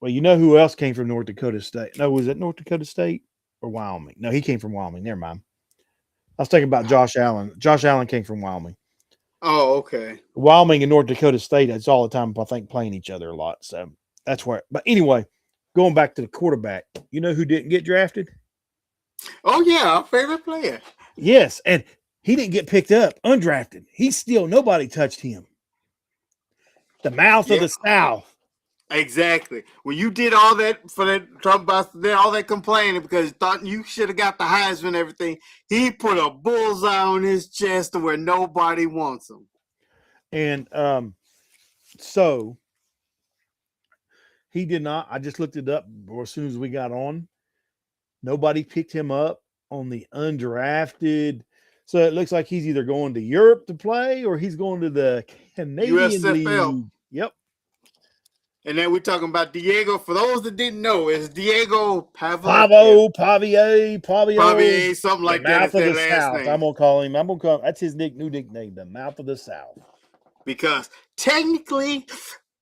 B: Well, you know who else came from North Dakota State? No, was it North Dakota State or Wyoming? No, he came from Wyoming. Never mind. I was thinking about Josh Allen. Josh Allen came from Wyoming.
A: Oh, okay.
B: Wyoming and North Dakota State, that's all the time, I think, playing each other a lot. So that's where. But anyway, going back to the quarterback, you know who didn't get drafted?
A: Oh, yeah, our favorite player.
B: Yes, and he didn't get picked up, undrafted. Nobody touched him. The mouth of the South.
A: Exactly. When you did all that for that talk about all that complaining because thought you should have got the Heisman and everything, he put a bullseye on his chest to where nobody wants him.
B: And so he did not. I just looked it up as soon as we got on. Nobody picked him up on the undrafted. So it looks like he's either going to Europe to play or he's going to the Canadian
A: USFL.
B: League. Yep.
A: And then we're talking about Diego. For those that didn't know, it's Diego
B: Pavio, Pavio,
A: something
B: the
A: like that
B: mouth
A: is
B: of
A: their
B: the
A: last
B: South.
A: name.
B: I'm gonna call him. That's his new nickname, the mouth of the South.
A: Because technically,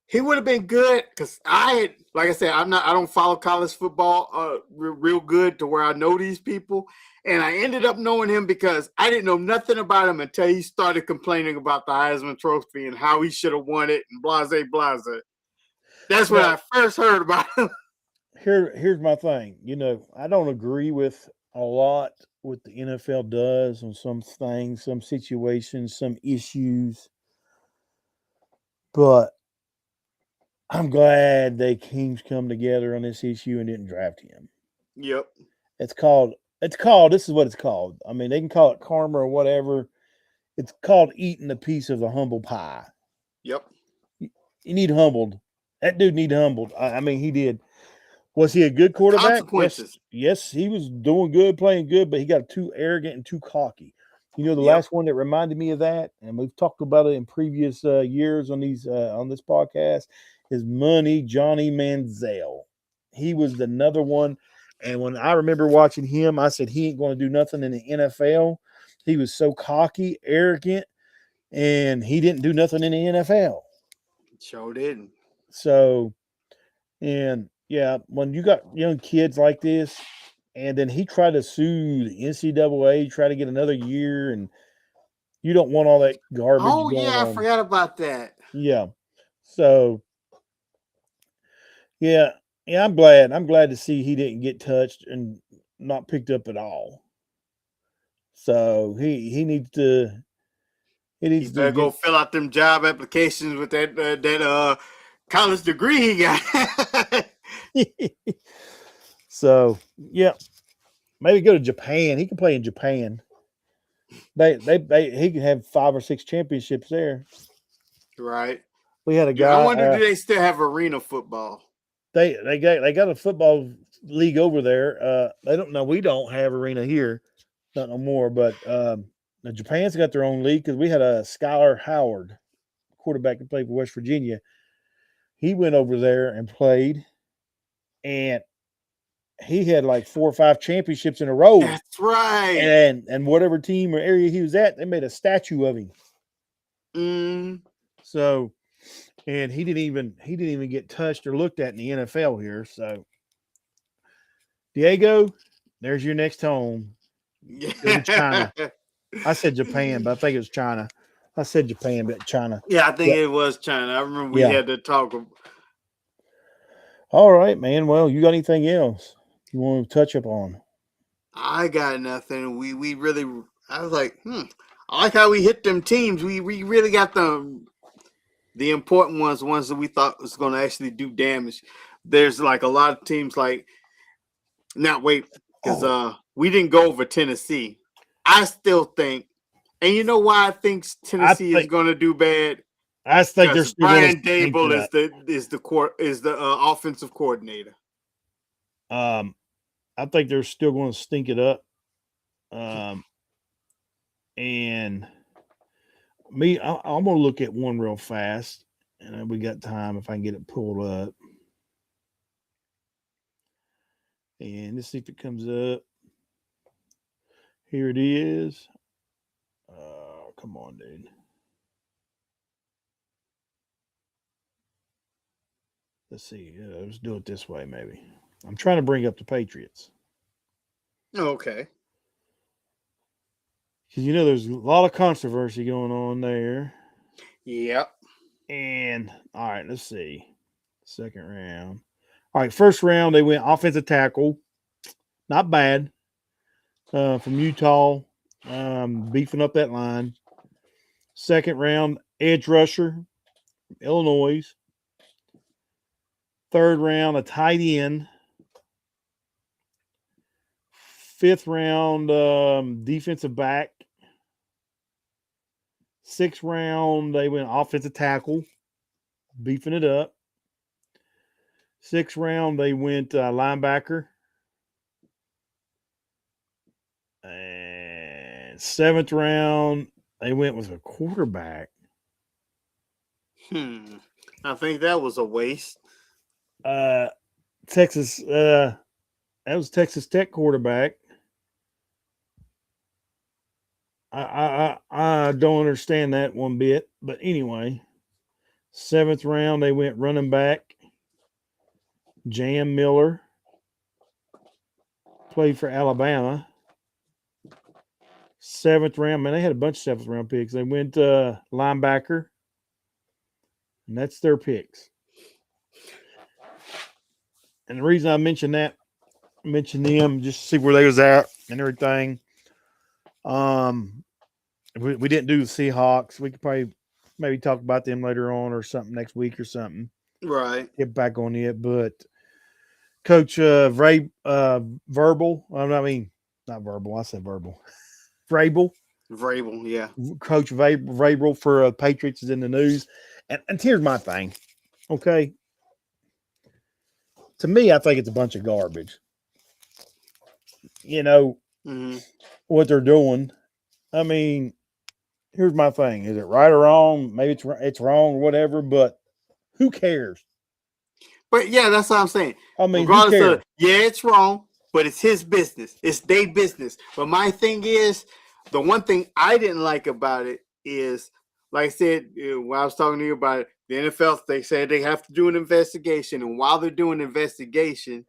A: he would have been good. Because like I said, I don't follow college football real good to where I know these people. And I ended up knowing him because I didn't know nothing about him until he started complaining about the Heisman Trophy and how he should have won it and blase, blase. That's when I first heard about him.
B: Here's my thing. I don't agree with a lot what the NFL does on some things, some situations, some issues, but I'm glad they teams come together on this issue and didn't draft him.
A: Yep.
B: This is what it's called. I mean, they can call it karma or whatever. It's called eating a piece of the humble pie.
A: Yep.
B: You need humbled. That dude need humbled. I mean, he did. Was he a good quarterback?
A: Consequences.
B: Yes, he was doing good, playing good, but he got too arrogant and too cocky. The last one that reminded me of that, and we've talked about it in previous years on this podcast, is Johnny Manziel. He was another one, and when I remember watching him, I said he ain't going to do nothing in the NFL. He was so cocky, arrogant, and he didn't do nothing in the NFL.
A: Sure didn't.
B: So, and yeah, when you got young kids like this, and then he tried to sue the NCAA, try to get another year, and you don't want all that garbage going on.
A: I forgot about that.
B: Yeah. So, yeah, I'm glad. I'm glad to see he didn't get touched and not picked up at all. So he needs to.
A: He better go fill out them job applications with that college degree he got.
B: So yeah, maybe go to Japan. He can play in Japan. He can have 5 or 6 championships there.
A: Right.
B: We had a guy.
A: I wonder, do they still have arena football?
B: They got a football league over there. They don't know. We don't have arena here, not no more. But Japan's got their own league because we had a Skylar Howard, quarterback that played for West Virginia. He went over there and played, and he had like 4 or 5 championships in a row.
A: That's right.
B: And whatever team or area he was at, they made a statue of him. So, and he didn't even get touched or looked at in the NFL here. So, Diego, there's your next home. Go to China. I said Japan, but I think it was China. I said Japan, but China.
A: Yeah, I think it was China. I remember we had to talk.
B: All right, man. Well, you got anything else you want to touch up on?
A: I got nothing. We really. I was like, I like how we hit them teams. We really got the important ones that we thought was going to actually do damage. There's like a lot of teams like. Now wait, because we didn't go over Tennessee. I still think, and you know why I think Tennessee is going to do bad.
B: I think there's
A: Brian Dable is the offensive coordinator.
B: I think they're still going to stink it up. And me, I'm going to look at one real fast, and we got time if I can get it pulled up. And let's see if it comes up. Here it is. Come on, dude. Let's see. Let's do it this way, maybe. I'm trying to bring up the Patriots.
A: Okay.
B: Because, there's a lot of controversy going on there.
A: Yep.
B: And, all right, let's see. Second round. All right, first round, they went offensive tackle. Not bad. From Utah, beefing up that line. Second round, edge rusher, Illinois. Third round, a tight end. Fifth round, defensive back. Sixth round, they went offensive tackle, beefing it up. Sixth round, they went linebacker. And seventh round, they went with a quarterback.
A: I think that was a waste.
B: Texas. That was Texas Tech quarterback. I don't understand that one bit. But anyway, 7th round they went running back. Jam Miller played for Alabama. 7th round, man, they had a bunch of 7th round picks. They went linebacker, and that's their picks. And the reason I mention them, just to see where they was at and everything. We didn't do the Seahawks. We could probably maybe talk about them later on or something next week or something.
A: Right.
B: Get back on it, but Coach Verbal. I mean, not Verbal. I said Verbal. Vrabel.
A: Vrabel, yeah.
B: Coach Vrabel for Patriots is in the news. And here's my thing. Okay. To me, I think it's a bunch of garbage. You know, what they're doing. I mean, here's my thing. Is it right or wrong? Maybe it's wrong or whatever, but who cares?
A: But yeah, that's what I'm saying.
B: I mean,
A: regardless
B: who cares?
A: of, yeah, it's wrong, but it's his business. It's their business. But my thing is, the one thing I didn't like about it is, like I said, when I was talking to you about it, the NFL, they said they have to do an investigation. And while they're doing an investigation,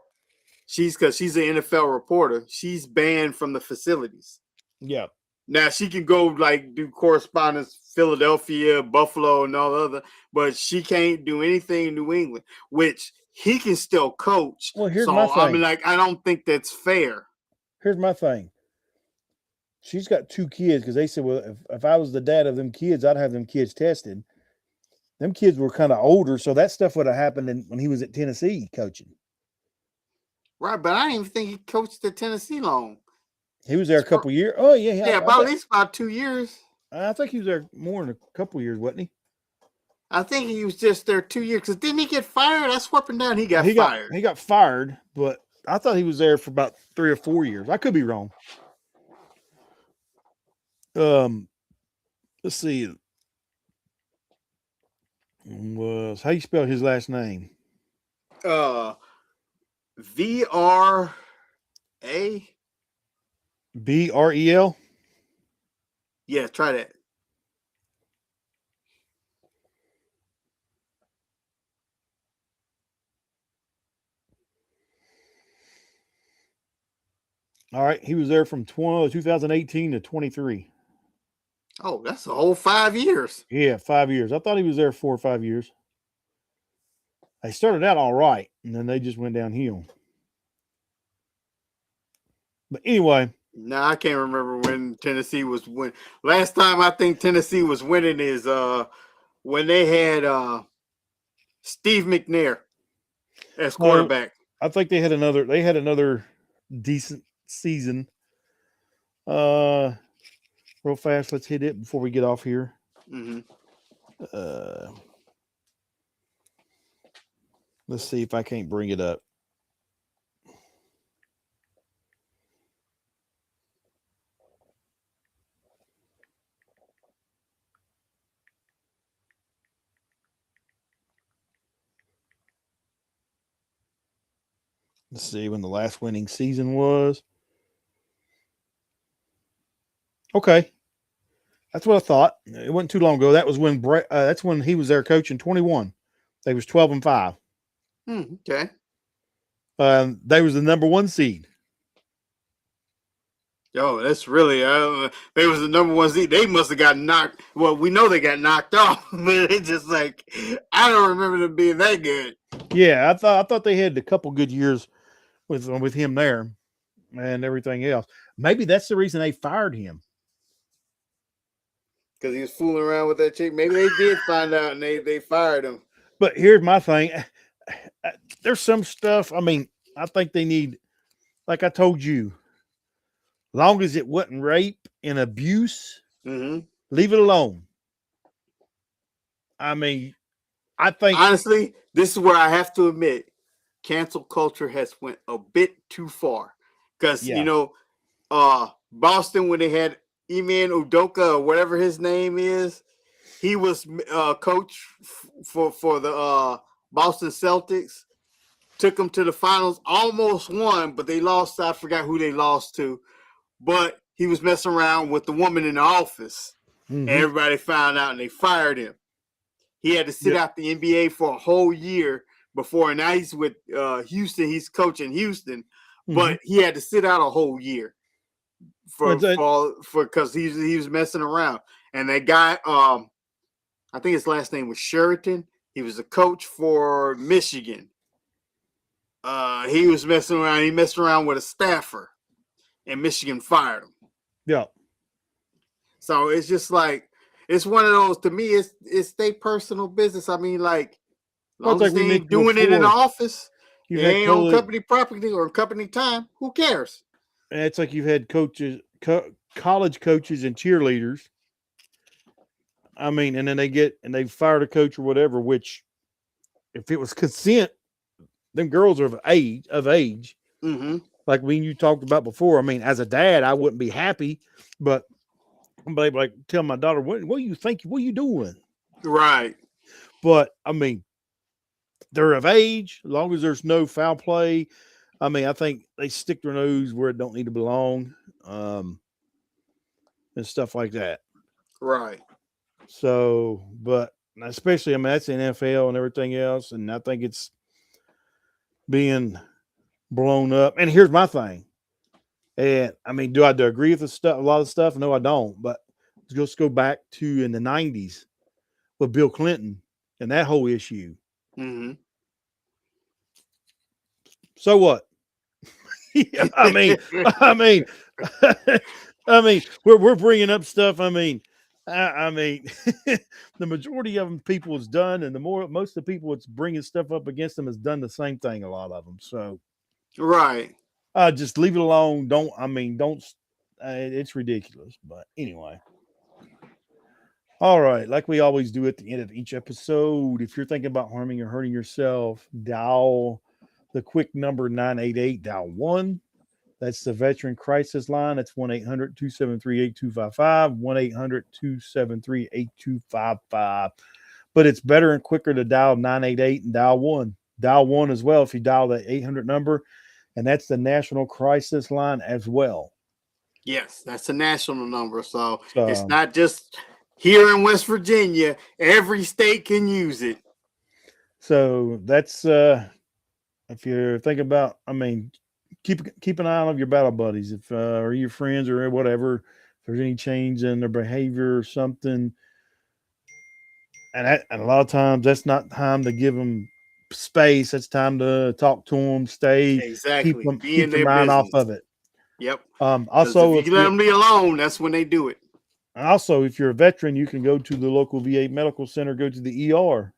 A: because she's an NFL reporter, she's banned from the facilities.
B: Yeah.
A: Now she can go like do correspondence, Philadelphia, Buffalo, and all the other, but she can't do anything in New England, which he can still coach.
B: Well, here's my thing.
A: I mean, like, I don't think that's fair.
B: Here's my thing. She's got 2 kids because they said, well, if I was the dad of them kids, I'd have them kids tested. Them kids were kind of older, so that stuff would have happened when he was at Tennessee coaching.
A: Right, but I didn't even think he coached at Tennessee long.
B: He was there a couple years. Oh, yeah.
A: Yeah, about at least about 2 years.
B: I think he was there more than a couple years, wasn't he?
A: I think he was just there 2 years. Because didn't he get fired? I swore up and down he got fired.
B: He got fired, but I thought he was there for about 3 or 4 years. I could be wrong. Let's see. How you spell his last name?
A: VRA.
B: Brel.
A: Yeah, try that.
B: All right, he was there from 2018 to 23.
A: Oh, that's a whole 5 years.
B: Yeah, 5 years. I thought he was there 4 or 5 years. They started out all right, and then they just went downhill. But anyway.
A: No, I can't remember when Tennessee was winning. Last time I think Tennessee was winning is when they had Steve McNair as quarterback.
B: I think they had another decent season. Real fast, let's hit it before we get off here. Let's see if I can't bring it up. Let's see when the last winning season was. Okay, that's what I thought. It wasn't too long ago. That was when that's when he was there coaching 21. They was 12-5.
A: Okay.
B: They was the number 1 seed.
A: Yo, that's really they was the number 1 seed. They must have got knocked. Well, we know they got knocked off, but it's just like I don't remember them being that good.
B: Yeah, I thought they had a couple good years with him there and everything else. Maybe that's the reason they fired him.
A: Because he was fooling around with that chick. Maybe they did find out and they fired him.
B: But here's my thing. There's some stuff, I mean, I think they need, like I told you, long as it wasn't rape and abuse, leave it alone. I mean, I think
A: honestly, this is where I have to admit, cancel culture has went a bit too far. Because Boston, when they had Ime Udoka or whatever his name is, he was coach for the Boston Celtics. took them to the finals, almost won, but they lost. I forgot who they lost to. But he was messing around with the woman in the office. And everybody found out and they fired him. He had to sit out the NBA for a whole year before. And now he's with Houston. He's coaching Houston. But he had to sit out a whole year because he was messing around. And that guy, I think his last name was Sheraton. He was a coach for Michigan. He was messing around. He messed around with a staffer, and Michigan fired him.
B: Yeah.
A: So it's just like, it's one of those, to me, it's their personal business. I mean, like, as long as they ain't doing it in the office, they ain't on company property or company time, who cares?
B: And it's like you've had coaches, college coaches and cheerleaders. I mean, and then they fired a coach or whatever, which if it was consent, them girls are of age. Like when you talked about before. I mean, as a dad, I wouldn't be happy, but somebody like tell my daughter, what do you think? What are you doing?
A: Right.
B: But I mean, they're of age, as long as there's no foul play. I mean, I think they stick their nose where it don't need to belong, and stuff like that.
A: Right.
B: So, but especially, I mean, that's the NFL and everything else, and I think it's being blown up. And here's my thing. And I mean, do I agree with the stuff? A lot of stuff? No, I don't. But let's go back to in the 90s with Bill Clinton and that whole issue. So what? I mean, we're bringing up stuff. I mean, the majority of them people is done, and most of the people that's bringing stuff up against them has done the same thing. A lot of them. So,
A: right.
B: Just leave it alone. Don't. It's ridiculous. But anyway. All right. Like we always do at the end of each episode, if you're thinking about harming or hurting yourself, dial the quick number 988, dial 1. That's the Veteran Crisis Line. That's 1-800-273-8255, 1-800-273-8255. But it's better and quicker to dial 988 and dial 1. Dial 1 as well if you dial the 800 number, and that's the National Crisis Line as well.
A: Yes, that's a national number. So it's not just here in West Virginia. Every state can use it.
B: So that's if you're thinking about, I mean, keep an eye on your battle buddies, if or your friends or whatever. If there's any change in their behavior or something, and a lot of times that's not time to give them space. That's time to talk to them. Stay
A: exactly.
B: Keep their mind off of it.
A: Yep.
B: Also,
A: if you let them be alone, that's when they do it.
B: Also, if you're a veteran, you can go to the local VA medical center. Go to the ER.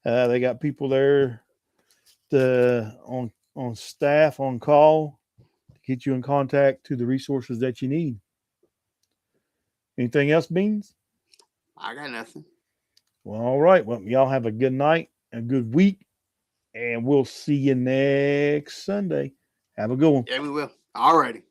B: They got people there on staff on call to get you in contact to the resources that you need. Anything else, Beans?
A: I got nothing.
B: Well, all right. Well, y'all have a good night, a good week, and we'll see you next Sunday. Have a good one.
A: Yeah, we will. All righty.